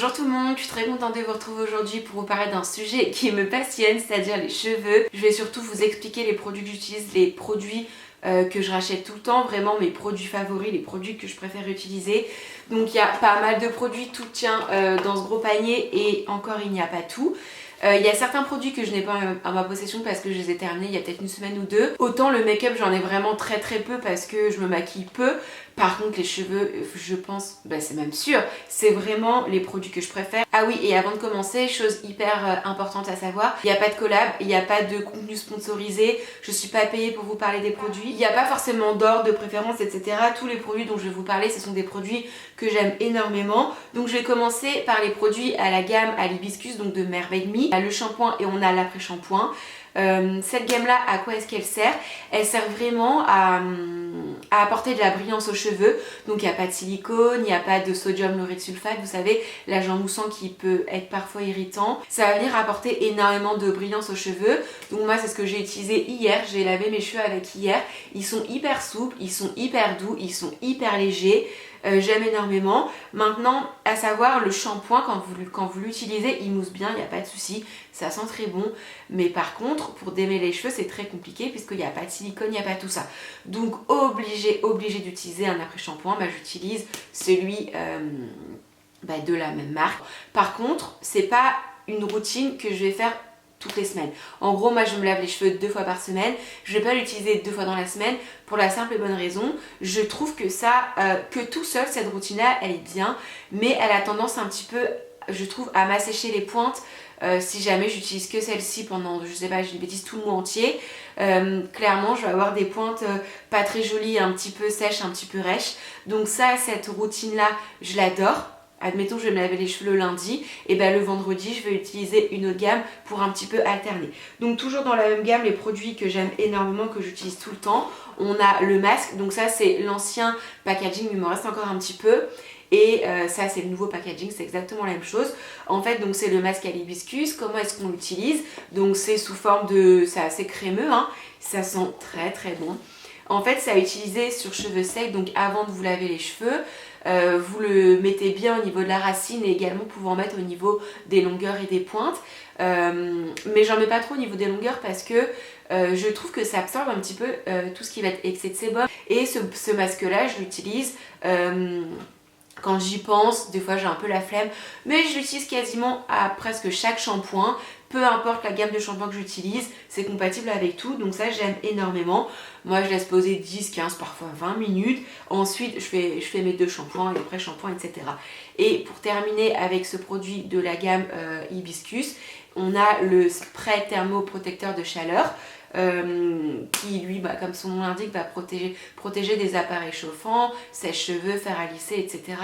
Bonjour tout le monde, je suis très contente de vous retrouver aujourd'hui pour vous parler d'un sujet qui me passionne, c'est-à-dire les cheveux. Je vais surtout vous expliquer les produits que j'utilise, les produits que je rachète tout le temps, vraiment mes produits favoris, les produits que je préfère utiliser. Donc il y a pas mal de produits, tout tient dans ce gros panier et encore il n'y a pas tout. Il y a certains produits que je n'ai pas à ma possession parce que je les ai terminés il y a peut-être une semaine ou deux. Autant le make-up j'en ai vraiment très peu parce que je me maquille peu. Par contre les cheveux, je pense, c'est même sûr, c'est vraiment les produits que je préfère. Ah oui, et avant de commencer, chose hyper importante à savoir, il n'y a pas de collab, il n'y a pas de contenu sponsorisé, je suis pas payée pour vous parler des produits. Il n'y a pas forcément d'ordre, de préférence, etc. Tous les produits dont je vais vous parler, ce sont des produits que j'aime énormément. Donc je vais commencer par les produits à la gamme à l'hibiscus, donc de Merveille Me. On a le shampoing et on a l'après-shampoing. Cette gamme là, à quoi est-ce qu'elle sert? Elle sert vraiment à apporter de la brillance aux cheveux. Donc il n'y a pas de silicone, il n'y a pas de sodium laureth sulfate, vous savez, l'agent moussant qui peut être parfois irritant. Ça va venir apporter énormément de brillance aux cheveux. Donc moi c'est ce que j'ai utilisé hier, j'ai lavé mes cheveux avec hier. Ils sont hyper souples, ils sont hyper doux, ils sont hyper légers. J'aime énormément. Maintenant, à savoir le shampoing, quand vous l'utilisez, il mousse bien, il n'y a pas de souci, ça sent très bon. Mais par contre, pour démêler les cheveux, c'est très compliqué puisqu'il n'y a pas de silicone, il n'y a pas tout ça. Donc obligé d'utiliser un après-shampoing. J'utilise celui de la même marque. Par contre, c'est pas une routine que je vais faire toutes les semaines. En gros, moi je me lave les cheveux 2 fois par semaine. Je vais pas l'utiliser 2 fois dans la semaine pour la simple et bonne raison. Je trouve que ça, que tout seul, cette routine-là, elle est bien, mais elle a tendance un petit peu, je trouve, à m'assécher les pointes. Si jamais j'utilise que celle-ci pendant, je sais pas, je dis une bêtise, tout le mois entier, clairement je vais avoir des pointes pas très jolies, un petit peu sèches, un petit peu rêches. Donc ça, cette routine-là, je l'adore. Admettons, je vais me laver les cheveux le lundi, et le vendredi, je vais utiliser une autre gamme pour un petit peu alterner. Donc toujours dans la même gamme, les produits que j'aime énormément, que j'utilise tout le temps. On a le masque, donc ça c'est l'ancien packaging, il me reste encore un petit peu. Et ça c'est le nouveau packaging, c'est exactement la même chose. En fait, donc c'est le masque à l'hibiscus. Comment est-ce qu'on l'utilise? Donc c'est sous forme de... c'est assez crémeux, hein. Ça sent très bon. En fait, c'est à utiliser sur cheveux secs, donc avant de vous laver les cheveux. Vous le mettez bien au niveau de la racine et également pouvant en mettre au niveau des longueurs et des pointes. Mais j'en mets pas trop au niveau des longueurs parce que je trouve que ça absorbe un petit peu tout ce qui va être excès de sébum. Et ce masque-là, je l'utilise... quand j'y pense, des fois j'ai un peu la flemme, mais je l'utilise quasiment à presque chaque shampoing. Peu importe la gamme de shampoing que j'utilise, c'est compatible avec tout, donc ça j'aime énormément. Moi je laisse poser 10, 15, parfois 20 minutes. Ensuite je fais mes 2 shampoings, les pré-shampoings, etc. Et pour terminer avec ce produit de la gamme Hibiscus, on a le spray thermoprotecteur de chaleur. Qui lui, comme son nom l'indique, va protéger des appareils chauffants, sèche-cheveux, fer à lisser, etc.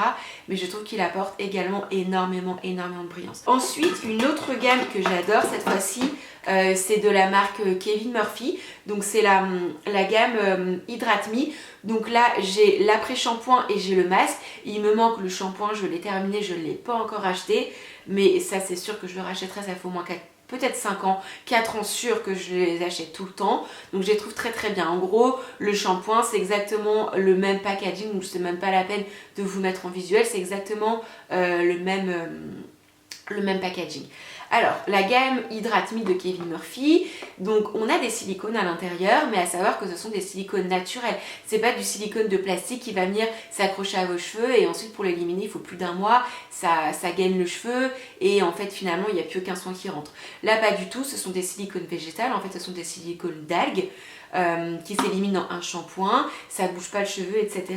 Mais je trouve qu'il apporte également énormément de brillance. Ensuite, une autre gamme que j'adore cette fois-ci, c'est de la marque Kevin Murphy. Donc c'est la gamme Hydrate Me. Donc là j'ai l'après-shampoing et j'ai le masque. Il me manque le shampoing, je l'ai terminé, je ne l'ai pas encore acheté. Mais ça c'est sûr que je le rachèterai, ça fait au moins peut-être 5 ans, 4 ans sûr que je les achète tout le temps. Donc je les trouve très bien. En gros, le shampoing, c'est exactement le même packaging, donc c'est même pas la peine de vous mettre en visuel, c'est exactement le même packaging. Alors, la gamme Hydrate Me de Kevin Murphy, donc on a des silicones à l'intérieur, mais à savoir que ce sont des silicones naturels. C'est pas du silicone de plastique qui va venir s'accrocher à vos cheveux et ensuite pour l'éliminer, il faut plus d'1 mois, ça gaine le cheveu et en fait finalement il n'y a plus aucun soin qui rentre. Là pas du tout, ce sont des silicones végétales, en fait ce sont des silicones d'algues qui s'éliminent dans un shampoing, ça ne bouge pas le cheveu, etc.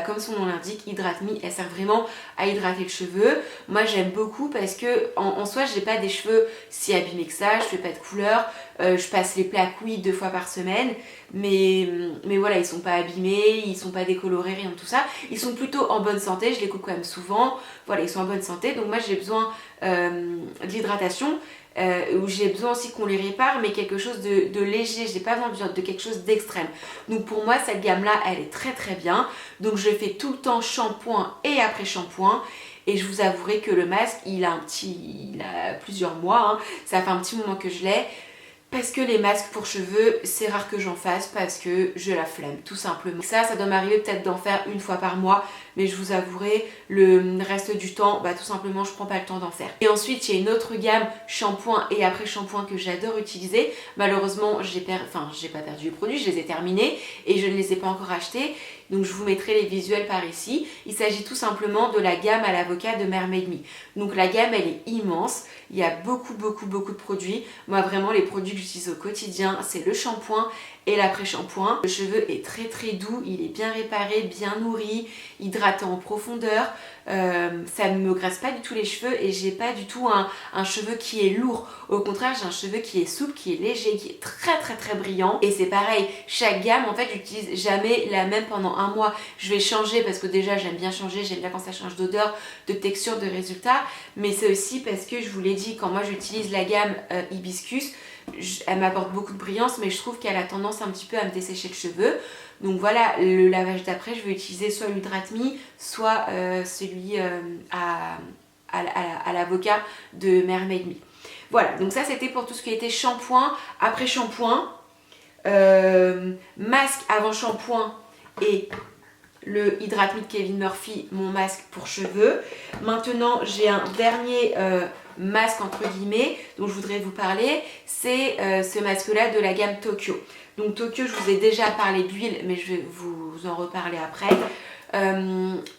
Comme son nom l'indique, Hydrate Me, elle sert vraiment à hydrater le cheveu. Moi j'aime beaucoup parce que en soi j'ai pas des cheveux si abîmés que ça, je fais pas de couleur, je passe les plaques 2 fois par semaine, mais voilà, ils sont pas abîmés, ils sont pas décolorés, rien de tout ça. Ils sont plutôt en bonne santé, je les coupe quand même souvent, voilà, ils sont en bonne santé, donc moi j'ai besoin de l'hydratation. Où j'ai besoin aussi qu'on les répare, mais quelque chose de léger, j'ai pas besoin de quelque chose d'extrême. Donc pour moi cette gamme là elle est très bien, donc je fais tout le temps shampoing et après shampoing. Et je vous avouerai que le masque il a plusieurs mois, hein. Ça fait un petit moment que je l'ai. Parce que les masques pour cheveux, c'est rare que j'en fasse parce que je la flemme, tout simplement. Ça doit m'arriver peut-être d'en faire une fois par mois, mais je vous avouerai, le reste du temps, tout simplement, je prends pas le temps d'en faire. Et ensuite, il y a une autre gamme shampoing et après shampoing que j'adore utiliser. Malheureusement, j'ai pas perdu les produits, je les ai terminés et je ne les ai pas encore achetés. Donc je vous mettrai les visuels par ici. Il s'agit tout simplement de la gamme à l'avocat de Mermaid Me. Donc la gamme, elle est immense. Il y a beaucoup de produits. Moi vraiment, les produits que j'utilise au quotidien, c'est le shampoing et l'après-shampoing. Le cheveu est très doux, il est bien réparé, bien nourri, hydratant en profondeur. Ça ne me graisse pas du tout les cheveux et j'ai pas du tout un cheveu qui est lourd. Au contraire, j'ai un cheveu qui est souple, qui est léger, qui est très brillant. Et c'est pareil, chaque gamme, en fait, j'utilise jamais la même pendant un mois. Je vais changer parce que déjà, j'aime bien changer, j'aime bien quand ça change d'odeur, de texture, de résultat. Mais c'est aussi parce que, je vous l'ai dit, quand moi j'utilise la gamme Hibiscus, elle m'apporte beaucoup de brillance, mais je trouve qu'elle a tendance un petit peu à me dessécher le cheveu. Donc voilà, le lavage d'après, je vais utiliser soit l'Hydrate Me, soit celui à l'avocat de Mermaid Me. Voilà, donc ça c'était pour tout ce qui était shampoing, après shampoing, masque avant shampoing et le Hydrate Me de Kevin Murphy, mon masque pour cheveux. Maintenant, j'ai un dernier masque entre guillemets dont je voudrais vous parler, c'est ce masque-là de la gamme Tokyo. Donc Tokyo, je vous ai déjà parlé d'huile, mais je vais vous en reparler après.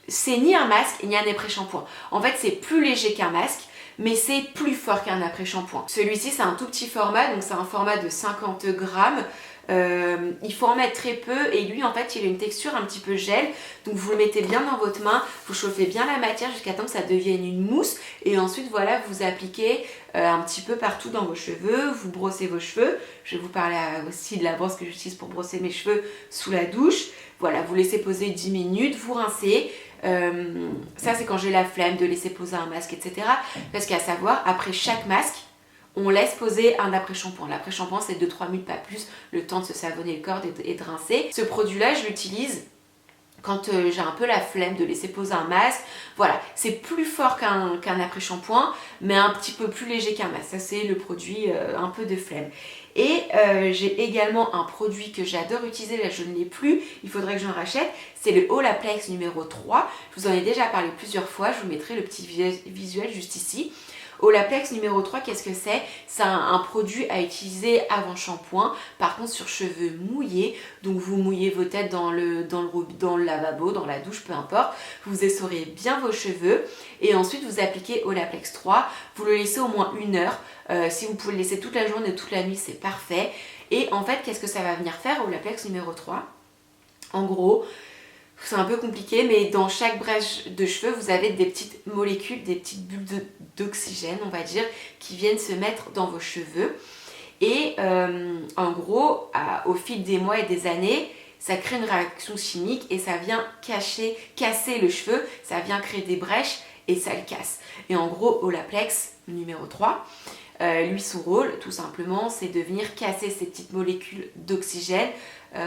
C'est ni un masque ni un après-shampoing. En fait, c'est plus léger qu'un masque, mais c'est plus fort qu'un après-shampoing. Celui-ci, c'est un tout petit format, donc c'est un format de 50 grammes. Il faut en mettre très peu et lui en fait il a une texture un petit peu gel, donc vous le mettez bien dans votre main, vous chauffez bien la matière jusqu'à temps que ça devienne une mousse et ensuite voilà, vous appliquez un petit peu partout dans vos cheveux, vous brossez vos cheveux. Je vais vous parler aussi de la brosse que j'utilise pour brosser mes cheveux sous la douche. Voilà, vous laissez poser 10 minutes, vous rincez. Ça c'est quand j'ai la flemme de laisser poser un masque, etc. Parce qu'à savoir, après chaque masque, on laisse poser un après-shampoing. L'après-shampoing, c'est 2-3 minutes, pas plus, le temps de se savonner le corps et de rincer. Ce produit-là, je l'utilise quand j'ai un peu la flemme de laisser poser un masque. Voilà, c'est plus fort qu'un après-shampoing, mais un petit peu plus léger qu'un masque. Ça, c'est le produit un peu de flemme. Et j'ai également un produit que j'adore utiliser, là je ne l'ai plus, il faudrait que j'en rachète, c'est le Olaplex numéro 3. Je vous en ai déjà parlé plusieurs fois, je vous mettrai le petit visuel juste ici. Olaplex numéro 3, qu'est-ce que c'est? C'est un produit à utiliser avant shampoing, par contre sur cheveux mouillés, donc vous mouillez vos têtes dans le lavabo, dans la douche, peu importe, vous essorez bien vos cheveux et ensuite vous appliquez Olaplex 3, vous le laissez au moins 1 heure, si vous pouvez le laisser toute la journée, toute la nuit, c'est parfait. Et en fait, qu'est-ce que ça va venir faire Olaplex numéro 3? En gros, c'est un peu compliqué, mais dans chaque brèche de cheveux, vous avez des petites molécules, des petites bulles d'oxygène, on va dire, qui viennent se mettre dans vos cheveux. Et en gros, au fil des mois et des années, ça crée une réaction chimique et ça vient casser le cheveu, ça vient créer des brèches et ça le casse. Et en gros, Olaplex numéro 3, lui, son rôle, tout simplement, c'est de venir casser ces petites molécules d'oxygène.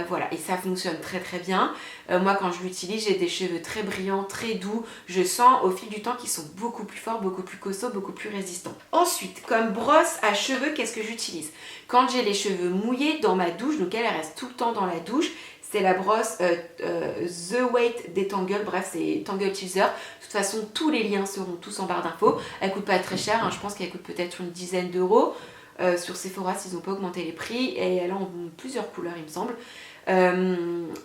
Voilà, et ça fonctionne très bien. Moi, quand je l'utilise, j'ai des cheveux très brillants, très doux. Je sens au fil du temps qu'ils sont beaucoup plus forts, beaucoup plus costauds, beaucoup plus résistants. Ensuite, comme brosse à cheveux, qu'est-ce que j'utilise? Quand j'ai les cheveux mouillés dans ma douche, donc elle reste tout le temps dans la douche, c'est la brosse The Weight Detangle, bref c'est Tangle Teaser. De toute façon tous les liens seront tous en barre d'infos. Elle coûte pas très cher, hein, je pense qu'elle coûte peut-être une dizaine d'euros. Sur Sephora s'ils n'ont pas augmenté les prix et elle a en plusieurs couleurs il me semble.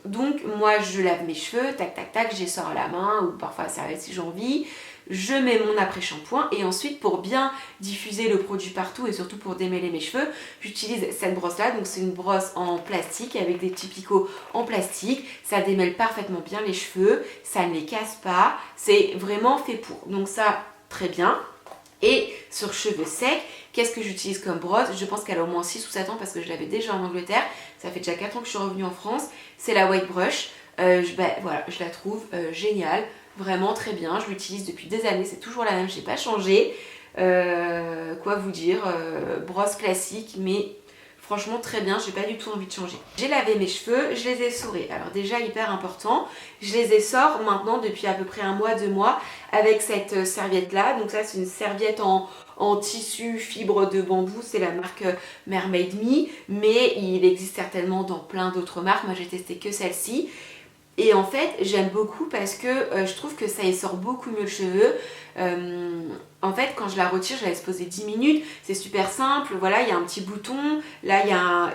Donc moi je lave mes cheveux, tac, j'essore à la main ou parfois à la serviette si j'ai envie. Je mets mon après-shampoing et ensuite pour bien diffuser le produit partout et surtout pour démêler mes cheveux, j'utilise cette brosse là. Donc c'est une brosse en plastique avec des petits picots en plastique. Ça démêle parfaitement bien les cheveux, ça ne les casse pas, c'est vraiment fait pour. Donc ça, très bien. Et sur cheveux secs, qu'est-ce que j'utilise comme brosse? Je pense qu'elle a au moins 6 ou 7 ans parce que je l'avais déjà en Angleterre. Ça fait déjà 4 ans que je suis revenue en France. C'est la White Brush. Voilà, je la trouve géniale, vraiment très bien. Je l'utilise depuis des années, c'est toujours la même, je n'ai pas changé. Quoi vous dire, brosse classique, mais Franchement très bien, j'ai pas du tout envie de changer. J'ai lavé mes cheveux, je les ai essorés. Alors déjà hyper important, je les essore maintenant depuis à peu près 1 mois, 2 mois avec cette serviette là. Donc ça c'est une serviette en tissu fibre de bambou, c'est la marque Mermaid Me, mais il existe certainement dans plein d'autres marques. Moi j'ai testé que celle-ci. Et en fait, j'aime beaucoup parce que je trouve que ça essore beaucoup mieux le cheveu. En fait, quand je la retire, je la laisse poser 10 minutes. C'est super simple. Voilà, il y a un petit bouton. Là, il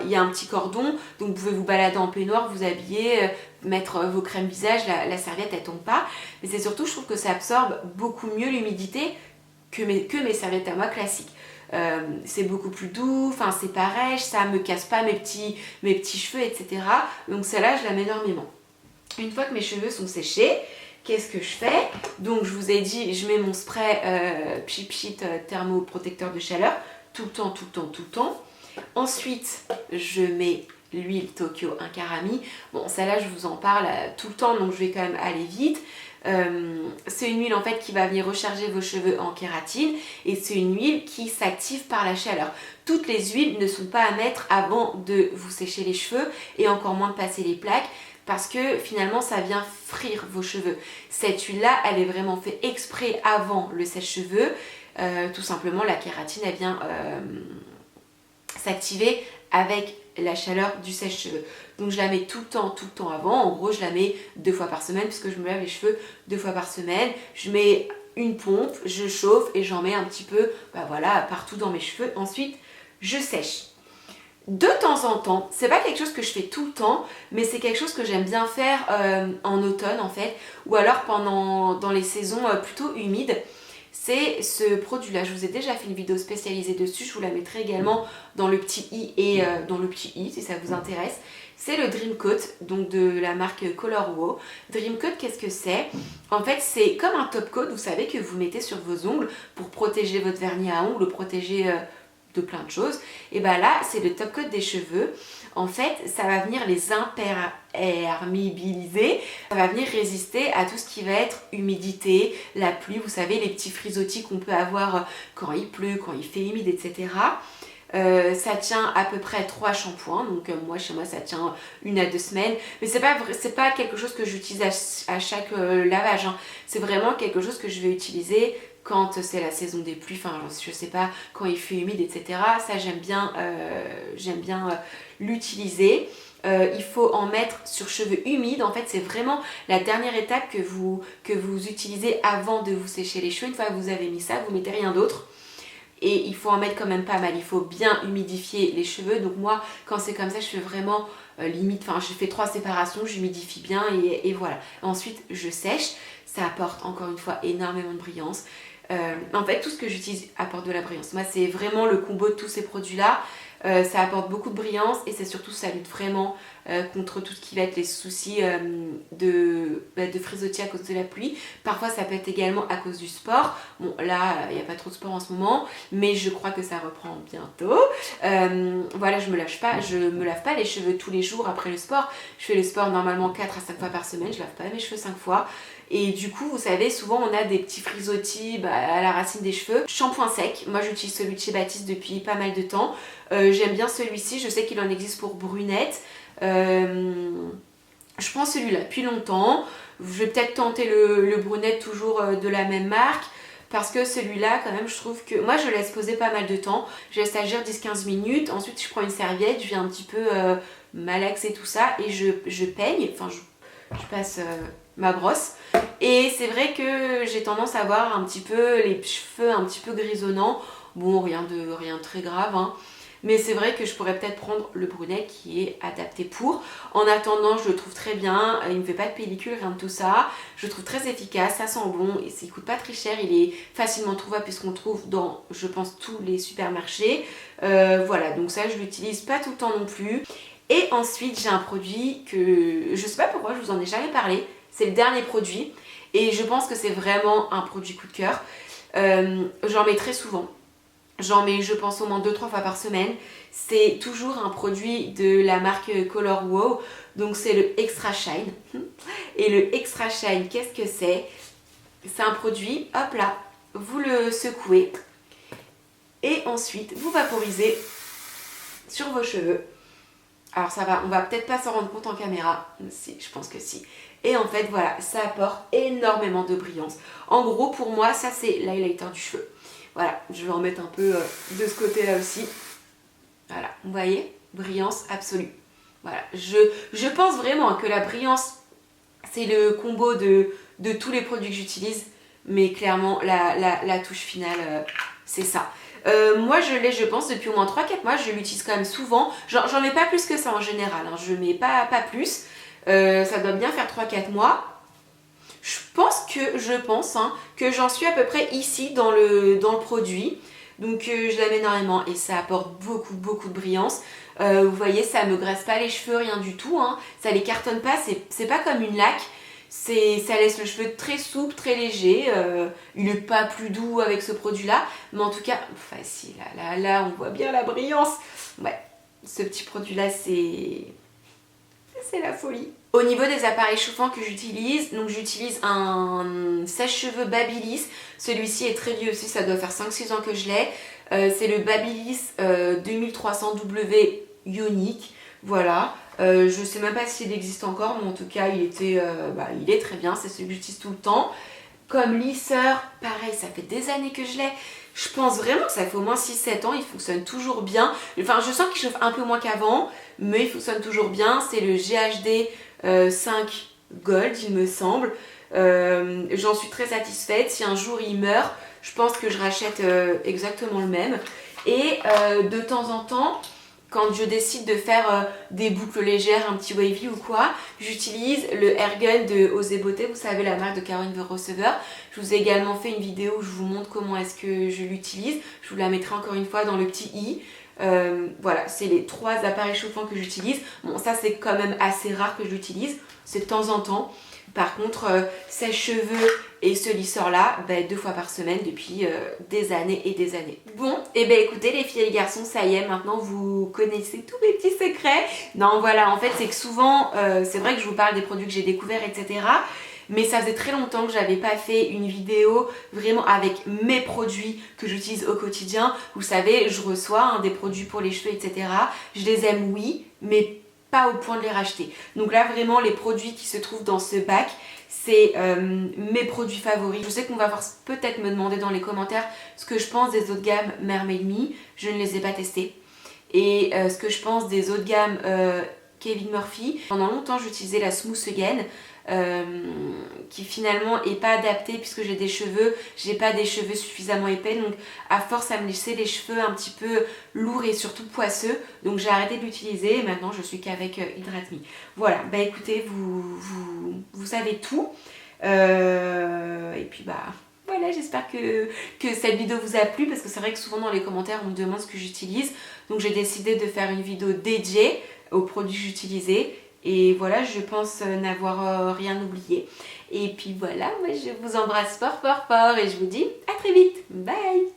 y a un petit cordon. Donc, vous pouvez vous balader en peignoir, vous habiller, mettre vos crèmes visage. La serviette, elle tombe pas. Mais c'est surtout, je trouve que ça absorbe beaucoup mieux l'humidité que mes serviettes à moi classiques. C'est beaucoup plus doux, enfin c'est pareil, ça me casse pas mes petits cheveux, etc. Donc celle-là, je l'aime énormément. Une fois que mes cheveux sont séchés, qu'est-ce que je fais? Donc je vous ai dit, je mets mon spray Pchit Pchit thermoprotecteur de chaleur tout le temps, tout le temps, tout le temps. Ensuite, je mets l'huile Tokyo 1 Carami. Bon, celle-là, je vous en parle tout le temps, donc je vais quand même aller vite. C'est une huile en fait qui va venir recharger vos cheveux en kératine et c'est une huile qui s'active par la chaleur. Toutes les huiles ne sont pas à mettre avant de vous sécher les cheveux et encore moins de passer les plaques, parce que finalement ça vient frire vos cheveux. Cette huile là, elle est vraiment faite exprès avant le sèche-cheveux. Tout simplement la kératine, elle vient s'activer avec la chaleur du sèche-cheveux. Donc je la mets tout le temps avant. En gros je la mets 2 fois par semaine puisque je me lave les cheveux 2 fois par semaine. Je mets une pompe, je chauffe et j'en mets un petit peu voilà, partout dans mes cheveux. Ensuite je sèche. De temps en temps, c'est pas quelque chose que je fais tout le temps, mais c'est quelque chose que j'aime bien faire en automne en fait, ou alors dans les saisons plutôt humides. C'est ce produit là, je vous ai déjà fait une vidéo spécialisée dessus, je vous la mettrai également dans le petit i et dans le petit i si ça vous intéresse. C'est le Dream Coat, donc de la marque Color Wow. Dream Coat, qu'est-ce que c'est? En fait c'est comme un top coat, vous savez, que vous mettez sur vos ongles pour protéger votre vernis à ongles, protéger de plein de choses. Et bah là c'est le top coat des cheveux. En fait ça va venir les imperméabiliser, ça va venir résister à tout ce qui va être humidité, la pluie, vous savez, les petits frisottis qu'on peut avoir quand il pleut, quand il fait humide, etc. Ça tient à peu près 3 shampoings, donc moi chez moi ça tient 1 à 2 semaines, mais c'est pas quelque chose que j'utilise à chaque lavage, hein. C'est vraiment quelque chose que je vais utiliser quand c'est la saison des pluies, enfin je sais pas, quand il fait humide, etc. Ça j'aime bien l'utiliser. Il faut en mettre sur cheveux humides. En fait c'est vraiment la dernière étape que vous utilisez avant de vous sécher les cheveux. Une fois que vous avez mis ça, vous mettez rien d'autre. Et il faut en mettre quand même pas mal, il faut bien humidifier les cheveux. Donc moi quand c'est comme ça je fais vraiment limite, enfin je fais 3 séparations, j'humidifie bien et voilà. Ensuite je sèche, ça apporte encore une fois énormément de brillance. En fait tout ce que j'utilise apporte de la brillance. Moi c'est vraiment le combo de tous ces produits là. Ça apporte beaucoup de brillance et c'est surtout, ça lutte vraiment contre tout ce qui va être les soucis de frisottis à cause de la pluie. Parfois ça peut être également à cause du sport. Bon là il n'y a pas trop de sport en ce moment, mais je crois que ça reprend bientôt. Voilà, je me lave pas les cheveux tous les jours après le sport. Je fais le sport normalement 4 à 5 fois par semaine, je lave pas mes cheveux 5 fois. Et du coup, vous savez, souvent on a des petits frisottis à la racine des cheveux. Shampoing sec, moi j'utilise celui de chez Baptiste depuis pas mal de temps. J'aime bien celui-ci, je sais qu'il en existe pour brunettes. Je prends celui-là depuis longtemps. Je vais peut-être tenter le brunette toujours de la même marque. Parce que celui-là, quand même, je trouve que... Moi, je laisse poser pas mal de temps. Je laisse agir 10-15 minutes. Ensuite, je prends une serviette, je viens un petit peu malaxer tout ça. Et je peigne, enfin, je passe ma brosse. Et c'est vrai que j'ai tendance à avoir un petit peu les cheveux un petit peu grisonnants. Bon, rien de très grave, hein. Mais c'est vrai que je pourrais peut-être prendre le brunet qui est adapté pour. En attendant, je le trouve très bien. Il ne me fait pas de pellicule, rien de tout ça. Je le trouve très efficace, ça sent bon. Et il ne coûte pas très cher. Il est facilement trouvable puisqu'on le trouve dans, je pense, tous les supermarchés. Voilà, donc ça, je l'utilise pas tout le temps non plus. Et ensuite, j'ai un produit que je sais pas pourquoi, je vous en ai jamais parlé. C'est le dernier produit. Et je pense que c'est vraiment un produit coup de cœur. J'en mets très souvent. J'en mets, je pense, au moins 2-3 fois par semaine. C'est toujours un produit de la marque Color Wow. Donc c'est le Extra Shine. Et le Extra Shine, qu'est-ce que c'est? C'est un produit, hop là, vous le secouez. Et ensuite, vous vaporisez sur vos cheveux. Alors ça va, on va peut-être pas s'en rendre compte en caméra, si, je pense que si. Et en fait voilà, ça apporte énormément de brillance. En gros pour moi ça c'est l'highlighter du cheveu. Voilà, je vais en mettre un peu de ce côté là aussi. Voilà, vous voyez, brillance absolue. Voilà, je pense vraiment que la brillance c'est le combo de tous les produits que j'utilise. Mais clairement la touche finale c'est ça. Moi je l'ai je pense depuis au moins 3-4 mois, je l'utilise quand même souvent. J'en mets pas plus que ça en général, hein. Je mets pas plus. Ça doit bien faire 3-4 mois. Je pense hein, que j'en suis à peu près ici dans le produit. Donc je l'aime énormément et ça apporte beaucoup de brillance. Vous voyez, ça me graisse pas les cheveux, rien du tout. Hein. Ça les cartonne pas, c'est pas comme une laque. Ça laisse le cheveu très souple, très léger. Il n'est pas plus doux avec ce produit-là. Mais en tout cas, facile. Là, on voit bien la brillance. Ouais, ce petit produit-là, c'est la folie. Au niveau des appareils chauffants que j'utilise, donc j'utilise un sèche-cheveux Babyliss. Celui-ci est très vieux aussi, ça doit faire 5-6 ans que je l'ai. C'est le Babyliss 2300W Ionic. Voilà. Je sais même pas s'il existe encore, mais en tout cas, il est très bien. C'est celui que j'utilise tout le temps. Comme lisseur, pareil, ça fait des années que je l'ai. Je pense vraiment que ça fait au moins 6-7 ans, il fonctionne toujours bien. Enfin, je sens qu'il chauffe un peu moins qu'avant, mais il fonctionne toujours bien. C'est le GHD 5 Gold, il me semble. J'en suis très satisfaite. Si un jour il meurt, je pense que je rachète exactement le même. Et de temps en temps, quand je décide de faire des boucles légères, un petit wavy ou quoi, j'utilise le Airgun de Osé Beauté, vous savez la marque de Caroline The Receiver. Je vous ai également fait une vidéo où je vous montre comment est-ce que je l'utilise. Je vous la mettrai encore une fois dans le petit i. Voilà, c'est les 3 appareils chauffants que j'utilise. Bon, ça c'est quand même assez rare que je l'utilise, c'est de temps en temps. Par contre, sèche-cheveux et ce lisseur-là, 2 fois par semaine depuis des années et des années. Bon, et écoutez les filles et les garçons, ça y est, maintenant vous connaissez tous mes petits secrets. Non, voilà, en fait, c'est que souvent, c'est vrai que je vous parle des produits que j'ai découverts, etc. Mais ça faisait très longtemps que j'avais pas fait une vidéo vraiment avec mes produits que j'utilise au quotidien. Vous savez, je reçois des produits pour les cheveux, etc. Je les aime, oui, mais pas au point de les racheter. Donc là vraiment les produits qui se trouvent dans ce bac, c'est mes produits favoris. Je sais qu'on va peut-être me demander dans les commentaires ce que je pense des autres gammes Mermaid Me. Je ne les ai pas testés. Et ce que je pense des autres gammes Kevin Murphy. Pendant longtemps j'utilisais la Smooth Again. Qui finalement est pas adaptée puisque j'ai pas des cheveux suffisamment épais, donc à force ça me laissait les cheveux un petit peu lourds et surtout poisseux, donc j'ai arrêté de l'utiliser et maintenant je suis qu'avec Hydrate Me. Voilà, écoutez, vous savez tout. Et puis voilà, j'espère que cette vidéo vous a plu parce que c'est vrai que souvent dans les commentaires on me demande ce que j'utilise, donc j'ai décidé de faire une vidéo dédiée aux produits que j'utilisais. Et voilà, je pense n'avoir rien oublié. Et puis voilà, moi je vous embrasse fort et je vous dis à très vite. Bye!